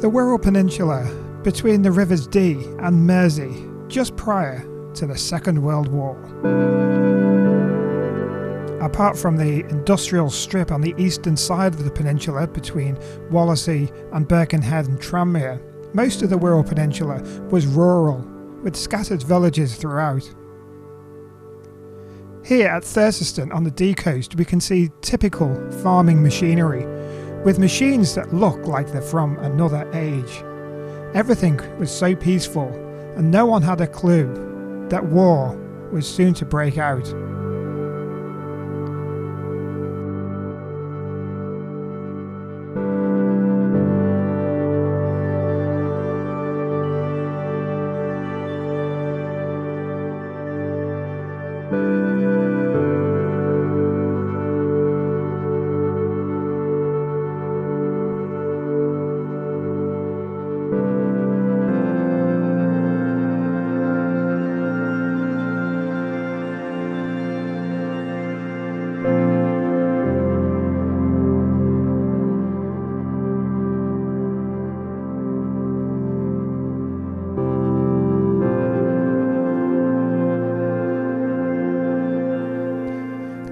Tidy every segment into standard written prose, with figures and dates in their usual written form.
the Wirral Peninsula between the rivers Dee and Mersey just prior to the Second World War. Apart from the industrial strip on the eastern side of the peninsula between Wallasey and Birkenhead and Tranmere, most of the Wirral Peninsula was rural, with scattered villages throughout. Here at Thurston on the Dee coast we can see typical farming machinery, with machines that look like they're from another age. Everything was so peaceful, and no one had a clue that war was soon to break out.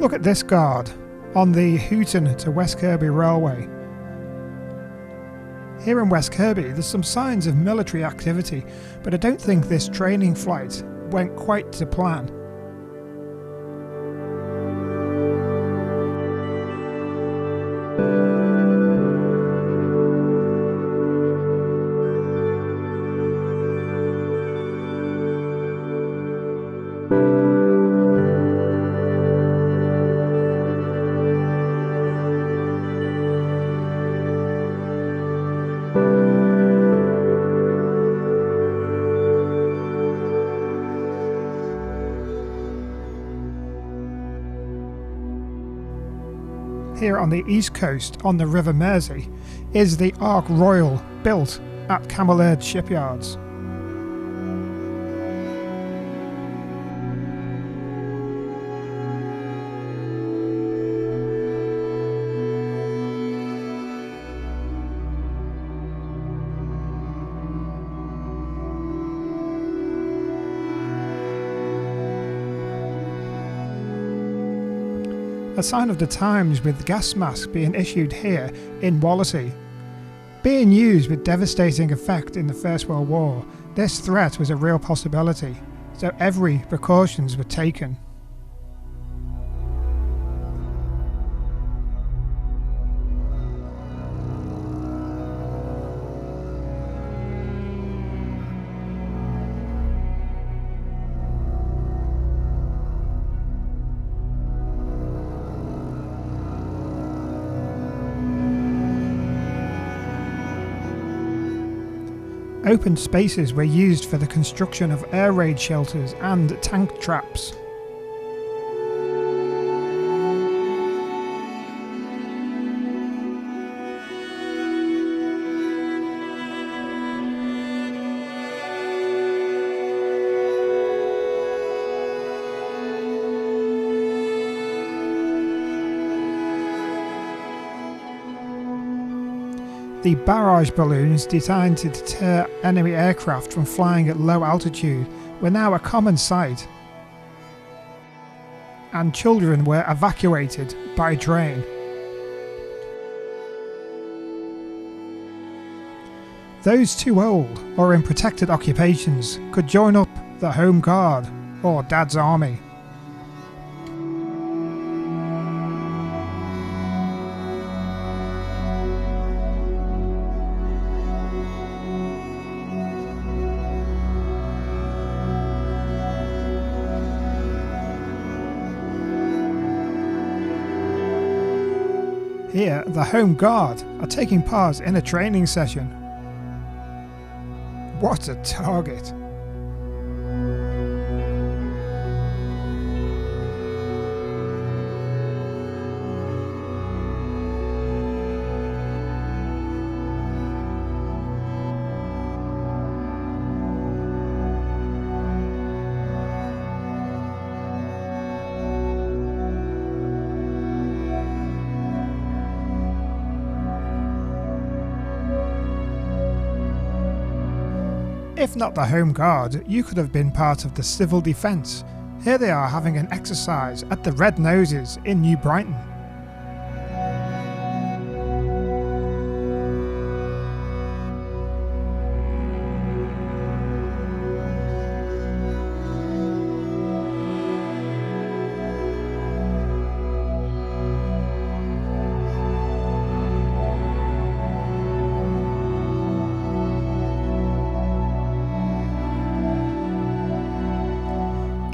Look at this guard on the Hooton to West Kirby Railway. Here in West Kirby there's some signs of military activity, but I don't think this training flight went quite to plan. Here on the east coast on the River Mersey is the Ark Royal built at Camelaird shipyards. A sign of the times with gas masks being issued here in Wallasey. Being used with devastating effect in the First World War, this threat was a real possibility, so every precautions were taken. Open spaces were used for the construction of air raid shelters and tank traps. The barrage balloons designed to deter enemy aircraft from flying at low altitude were now a common sight, and children were evacuated by train. Those too old or in protected occupations could join up the Home Guard or Dad's Army. Here, the Home Guard are taking part in a training session. What a target! If not the Home Guard, you could have been part of the Civil Defence. Here they are having an exercise at the Red Noses in New Brighton.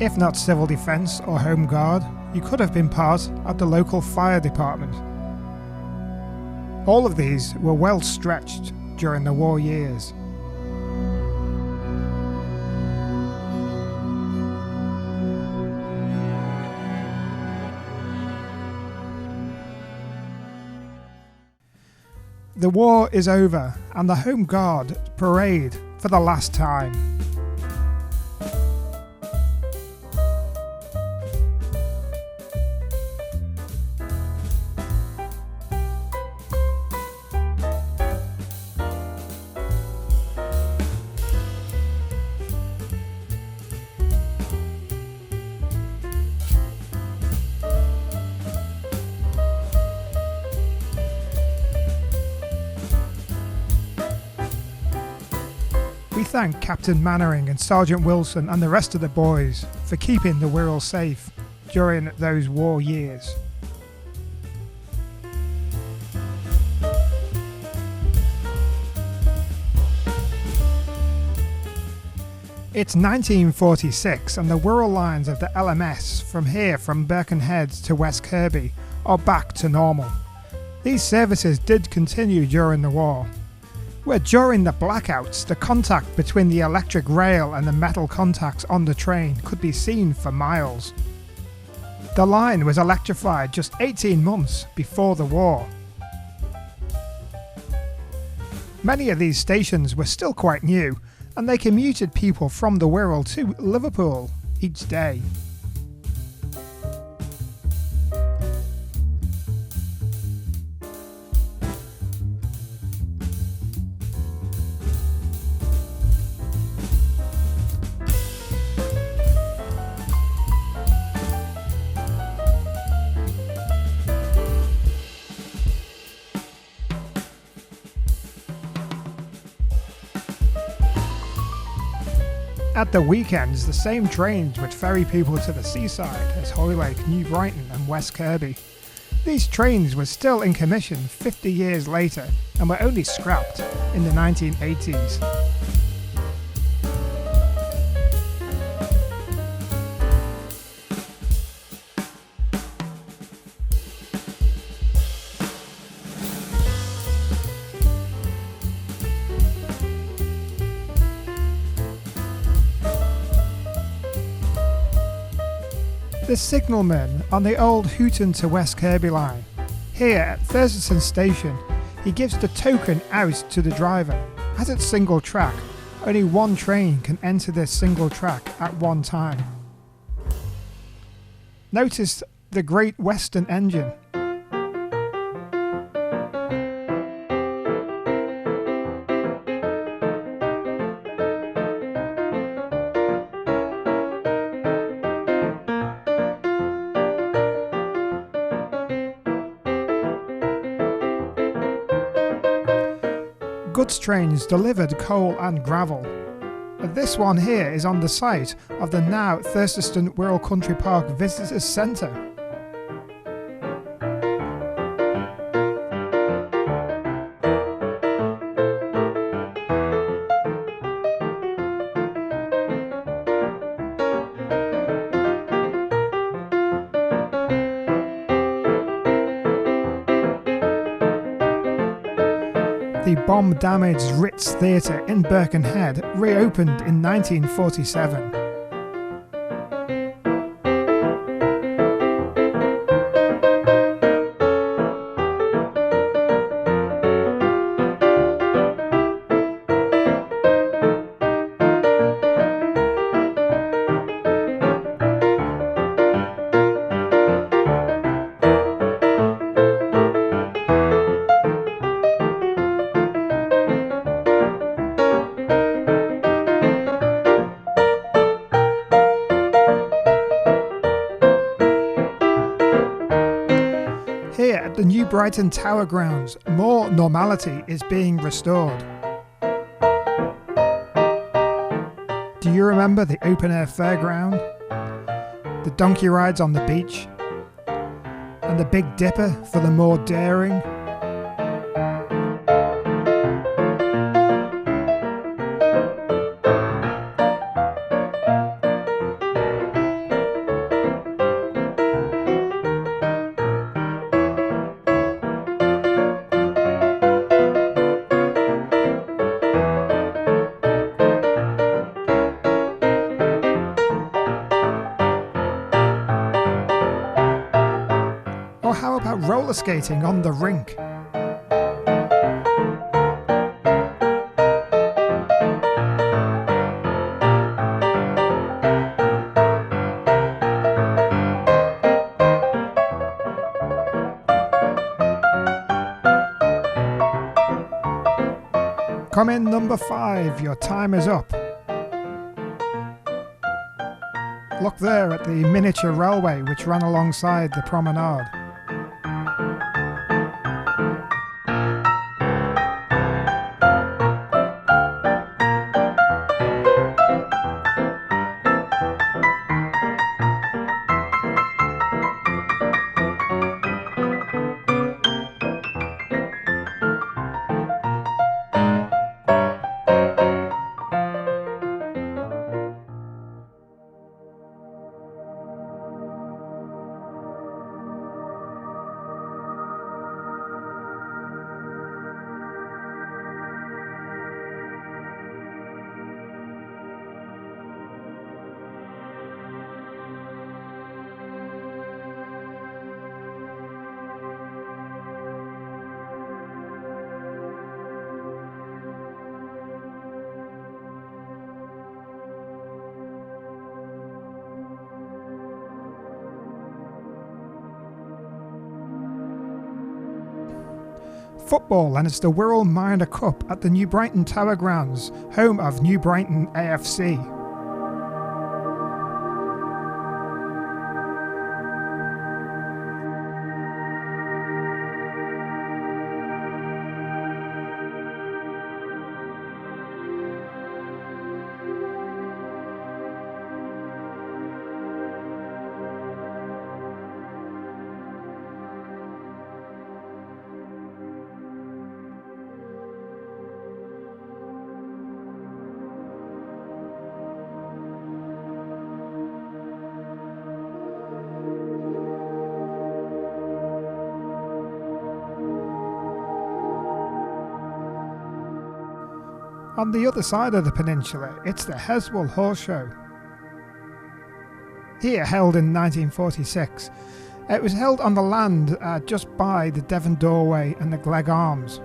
If not Civil Defence or Home Guard, you could have been part of the local fire department. All of these were well stretched during the war years. The war is over and the Home Guard parade for the last time. We thank Captain Mannering and Sergeant Wilson and the rest of the boys for keeping the Wirral safe during those war years. It's 1946 and the Wirral lines of the LMS from Birkenhead to West Kirby are back to normal. These services did continue during the war, where during the blackouts the contact between the electric rail and the metal contacts on the train could be seen for miles. The line was electrified just 18 months before the war. Many of these stations were still quite new, and they commuted people from the Wirral to Liverpool each day. At the weekends, the same trains would ferry people to the seaside as Hoylake, New Brighton and West Kirby. These trains were still in commission 50 years later and were only scrapped in the 1980s. The signalman on the old Hooton to West Kirby line. Here at Thurston Station, he gives the token out to the driver. As it's single track, only one train can enter this single track at one time. Notice the Great Western engine. Goods trains delivered coal and gravel. This one here is on the site of the now Thurston Wirral Country Park Visitors Centre. The bomb-damaged Ritz Theatre in Birkenhead reopened in 1947. Brighton Tower grounds, more normality is being restored. Do you remember the open-air fairground, the donkey rides on the beach, and the Big Dipper for the more daring? Or how about roller skating on the rink? Come in number 5, your time is up. Look there at the miniature railway which ran alongside the promenade. Football, and it's the Wirral Minor Cup at the New Brighton Tower grounds, home of New Brighton AFC. On the other side of the peninsula, it's the Heswall Horse Show. Here, held in 1946, it was held on the land just by the Devon Doorway and the Glegg Arms.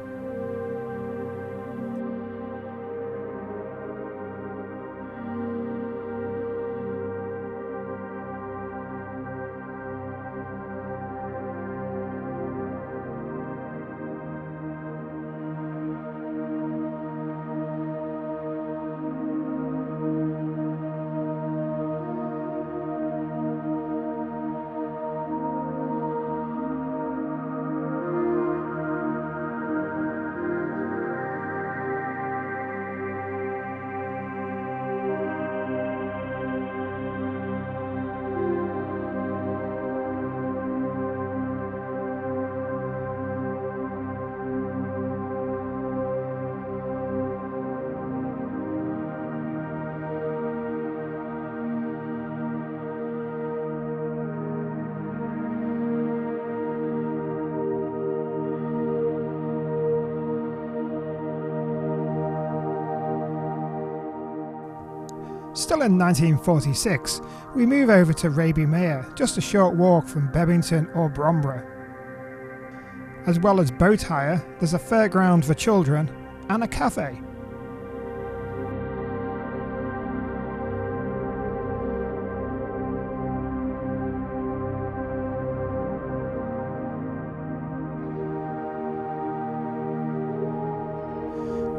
Still in 1946, we move over to Raby Mere, just a short walk from Bebington or Bromborough. As well as boat hire, there's a fairground for children and a cafe.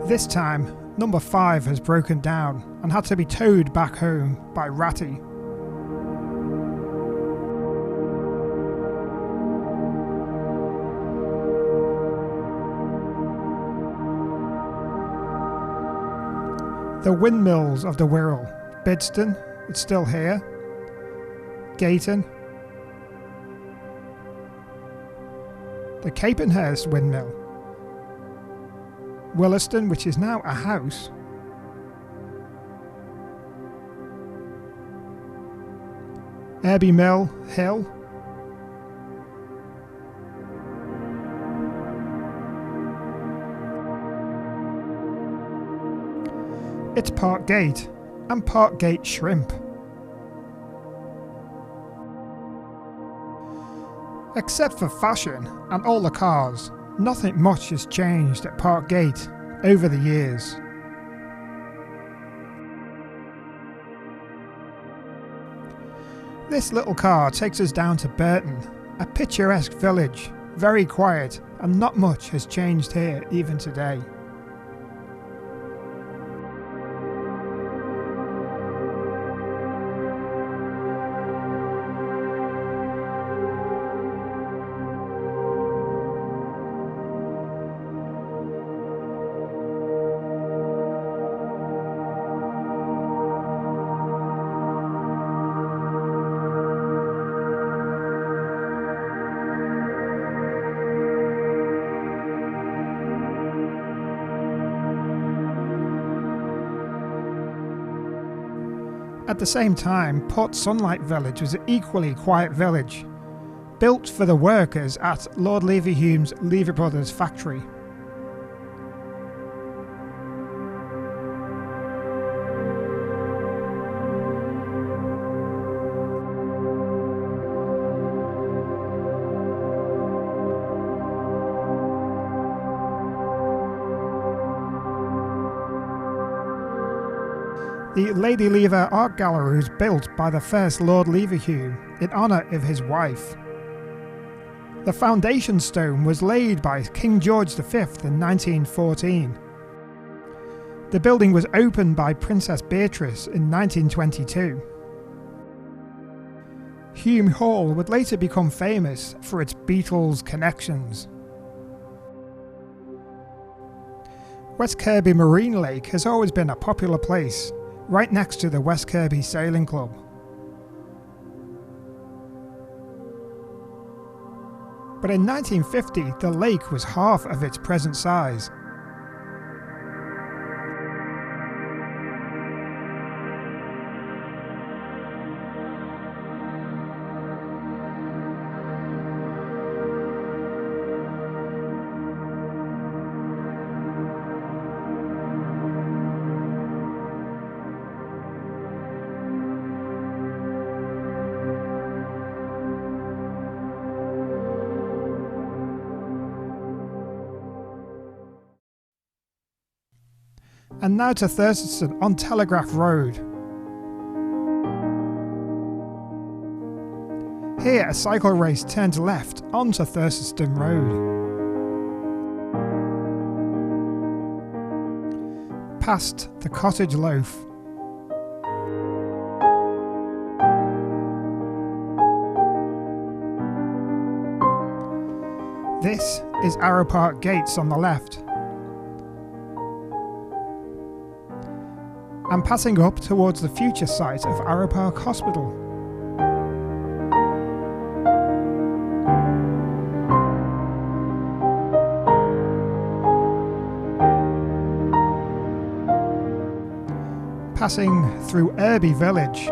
This time, number 5 has broken down and had to be towed back home by Ratty. The windmills of the Wirral. Bidston, it's still here. Gayton. The Capenhurst windmill. Williston, which is now a house. Airby Mill Hill. It's Park Gate and Park Gate Shrimp. Except for fashion and all the cars, nothing much has changed at Park Gate over the years. This little car takes us down to Burton, a picturesque village, very quiet, and not much has changed here even today. At the same time, Port Sunlight Village was an equally quiet village, built for the workers at Lord Leverhulme's Lever Brothers factory. The Lady Lever Art Gallery was built by the first Lord Leverhulme in honour of his wife. The foundation stone was laid by King George V in 1914. The building was opened by Princess Beatrice in 1922. Hume Hall would later become famous for its Beatles connections. West Kirby Marine Lake has always been a popular place, right next to the West Kirby Sailing Club. But in 1950, the lake was half of its present size. And now to Thurston on Telegraph Road. Here a cycle race turns left onto Thurston Road. Past the Cottage Loaf. This is Arrow Park Gates on the left. And passing up towards the future site of Arrow Park Hospital. Passing through Irby Village.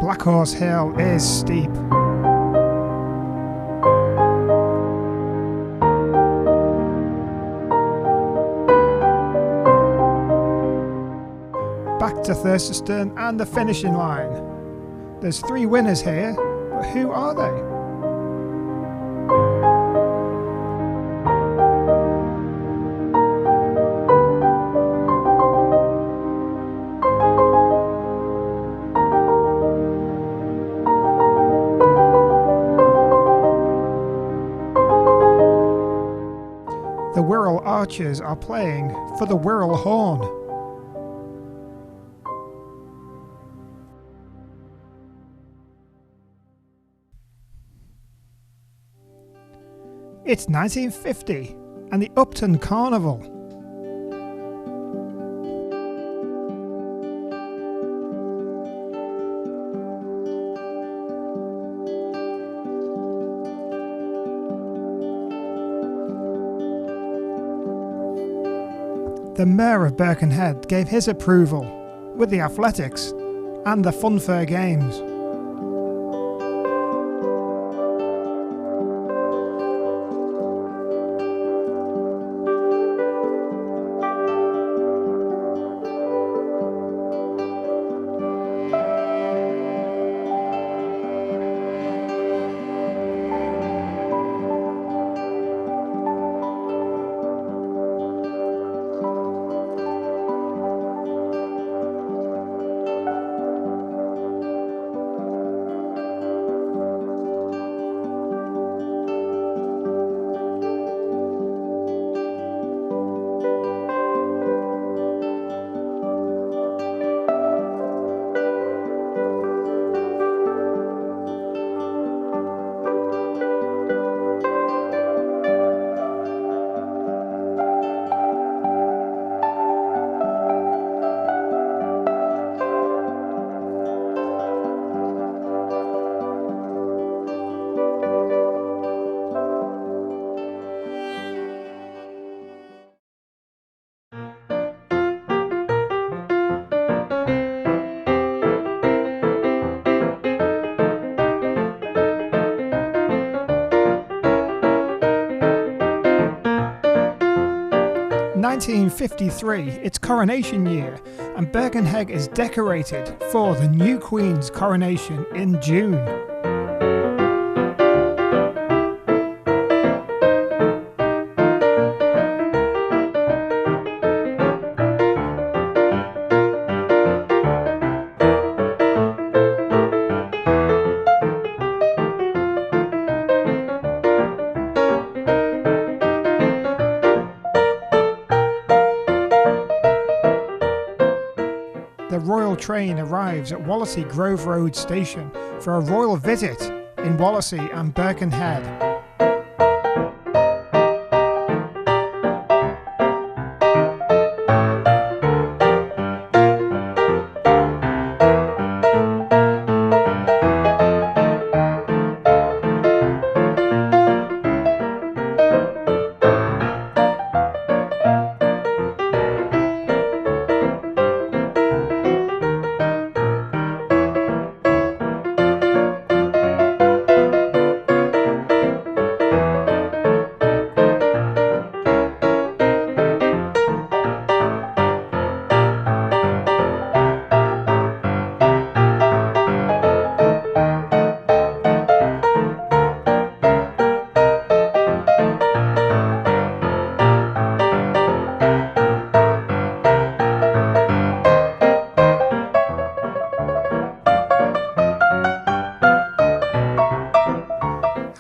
Black Horse Hill is steep. Back to Thurston and the finishing line. There's 3 winners here, but who are they? The Wirral Archers are playing for the Wirral Horn. It's 1950 and the Upton Carnival. The Mayor of Birkenhead gave his approval with the athletics and the funfair games. (1953), it's coronation year, and Birkenhead is decorated for the new Queen's coronation in June. The royal train arrives at Wallasey Grove Road station for a royal visit in Wallasey and Birkenhead.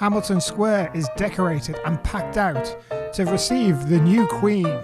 Hamilton Square is decorated and packed out to receive the new Queen.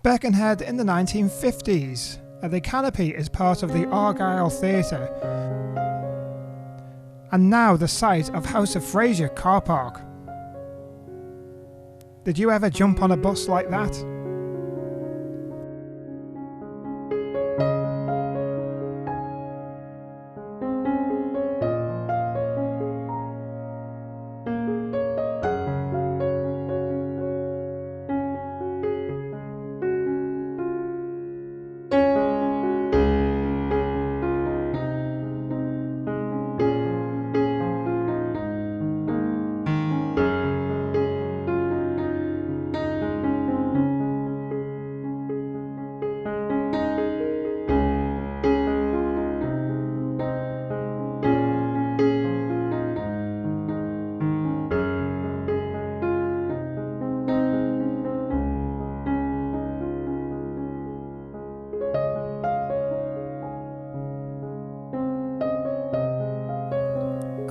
Birkenhead in the 1950s. The canopy is part of the Argyle Theatre and now the site of House of Fraser car park. Did you ever jump on a bus like that?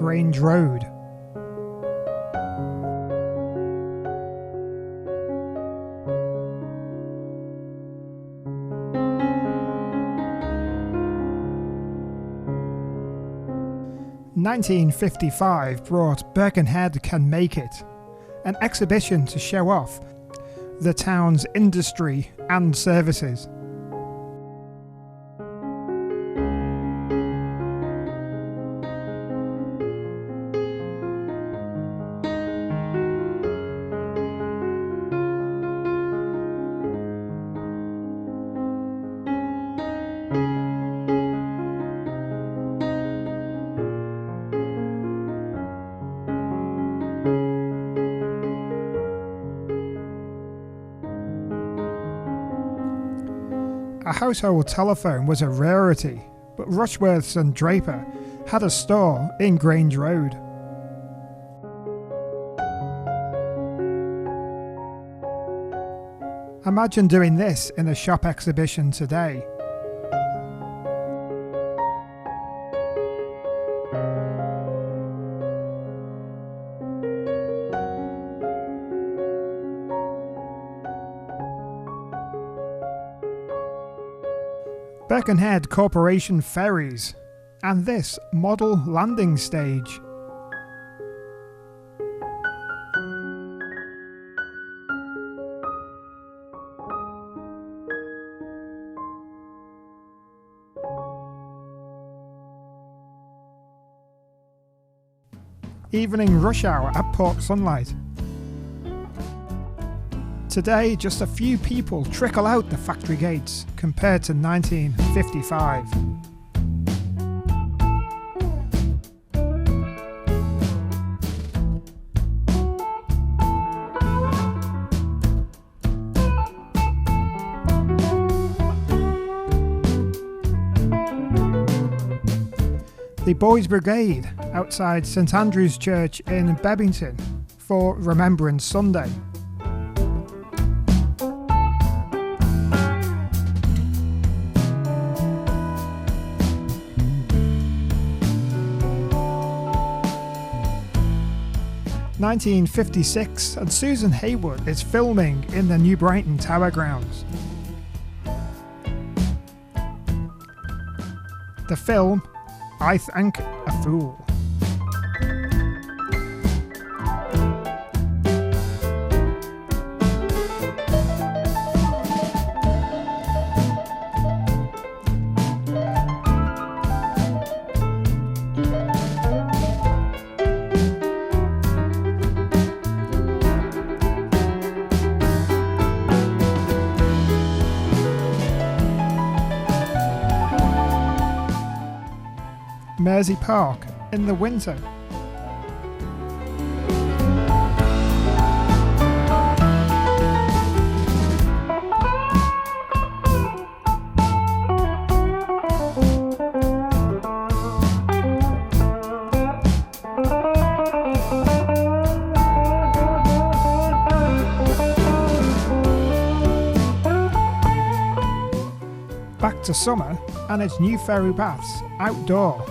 Grange Road. "1955 brought Birkenhead Can Make It, an exhibition to show off the town's industry and services. A household telephone was a rarity, but Rushworths and Draper had a store in Grange Road. Imagine doing this in a shop exhibition today. Birkenhead Corporation ferries, and this model landing stage. Evening rush hour at Port Sunlight. Today, just a few people trickle out the factory gates compared to 1955. The Boys Brigade outside St Andrew's Church in Bebington for Remembrance Sunday. "1956 and Susan Haywood is filming in the New Brighton Tower grounds. The film, I Thank a Fool. Mersey Park in the winter. Back to summer and its new ferry baths outdoor.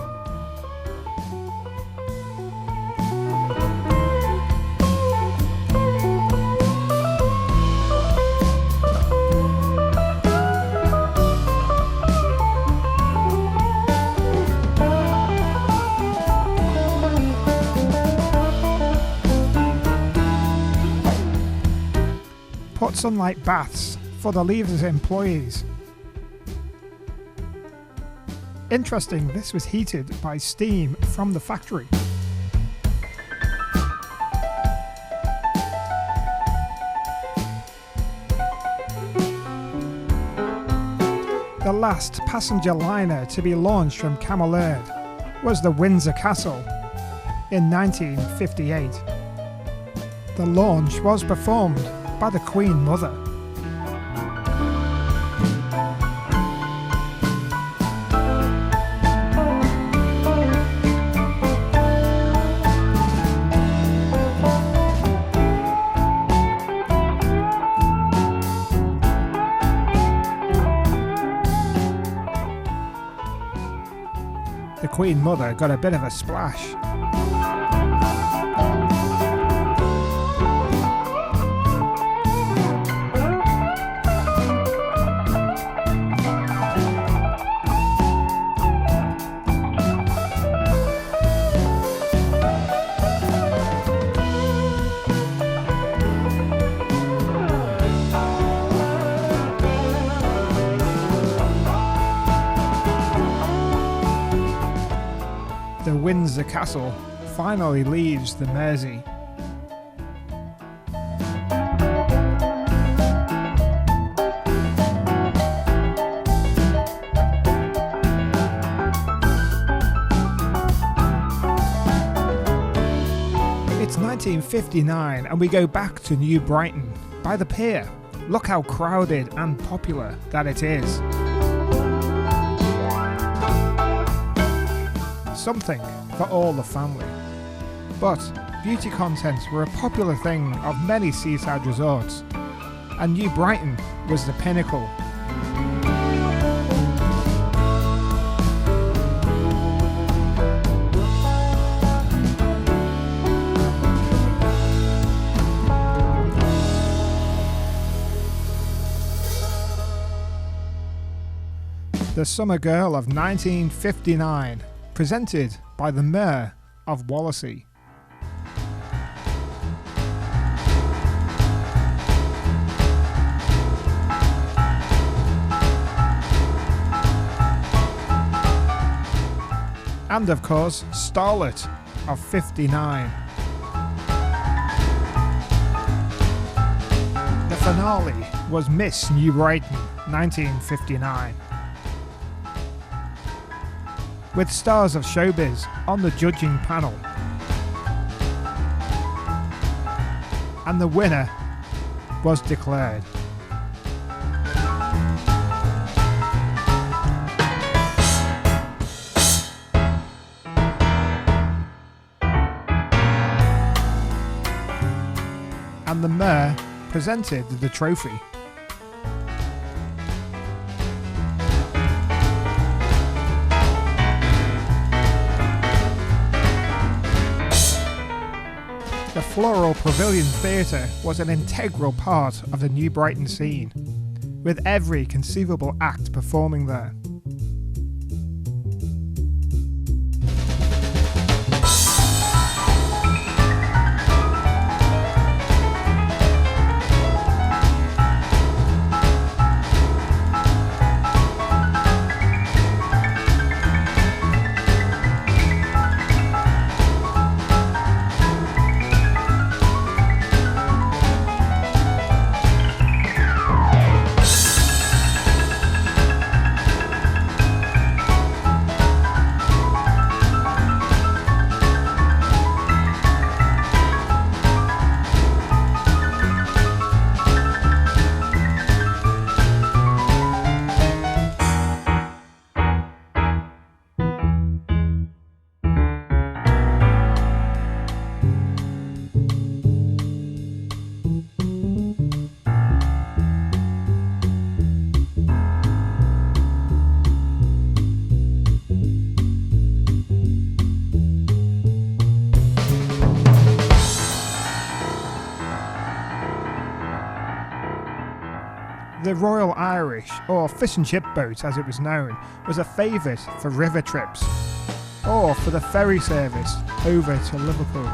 Port Sunlight baths for the Leavers employees. Interesting, this was heated by steam from the factory. The last passenger liner to be launched from Camelaird was the Windsor Castle in 1958. The launch was performed by the Queen Mother. The Queen Mother got a bit of a splash. Windsor Castle finally leaves the Mersey. It's 1959 and we go back to New Brighton by the pier. Look how crowded and popular that it is. Something for all the family. But beauty contents were a popular thing of many seaside resorts, and New Brighton was the pinnacle. The Summer Girl of 1959, presented by the Mayor of Wallasey. And of course, Starlet of 59. The finale was Miss New Brighton 1959. With stars of showbiz on the judging panel. And the winner was declared. And the Mayor presented the trophy. The Floral Pavilion Theatre was an integral part of the New Brighton scene, with every conceivable act performing there. The Royal Irish, or fish and chip boat as it was known, was a favourite for river trips, or for the ferry service over to Liverpool.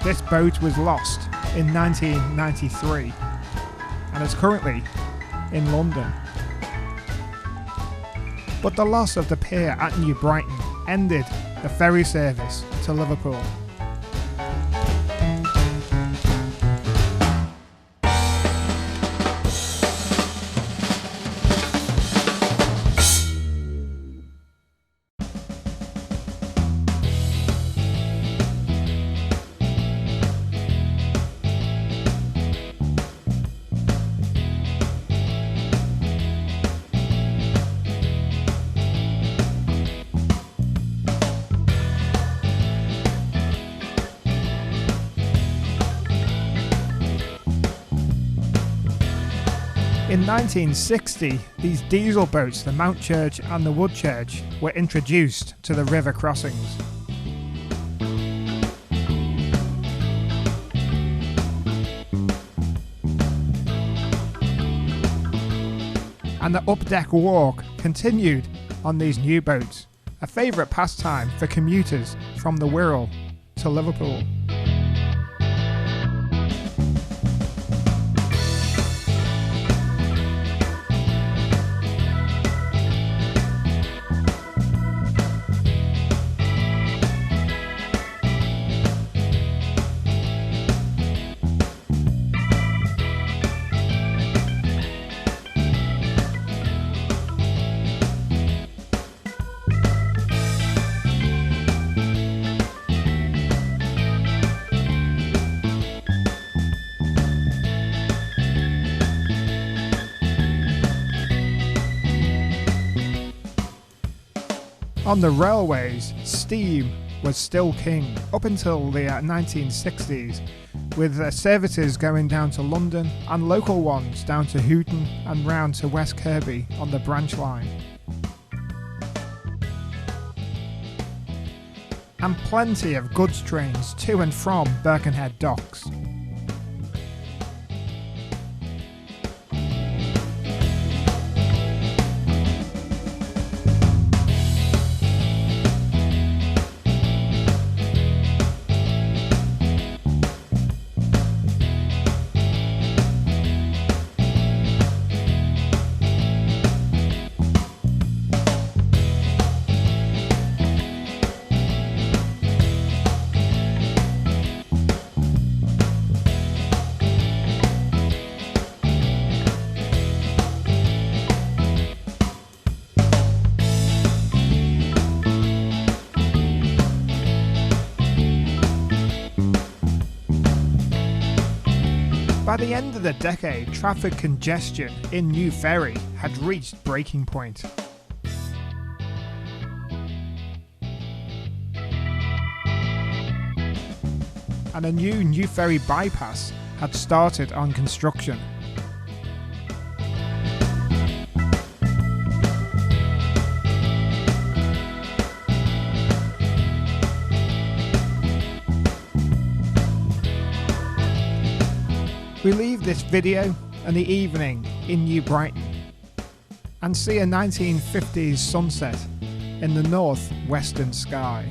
This boat was lost in 1993 and is currently in London. But the loss of the pier at New Brighton ended the ferry service to Liverpool. In 1960, these diesel boats, the Mountchurch and the Woodchurch, were introduced to the river crossings. And the up-deck walk continued on these new boats, a favourite pastime for commuters from the Wirral to Liverpool. On the railways, steam was still king up until the 1960s, with services going down to London and local ones down to Hooton and round to West Kirby on the branch line. And plenty of goods trains to and from Birkenhead docks. By the end of the decade, traffic congestion in New Ferry had reached breaking point. And a new Ferry bypass had started on construction. We leave this video in the evening in New Brighton and see a 1950s sunset in the north-western sky.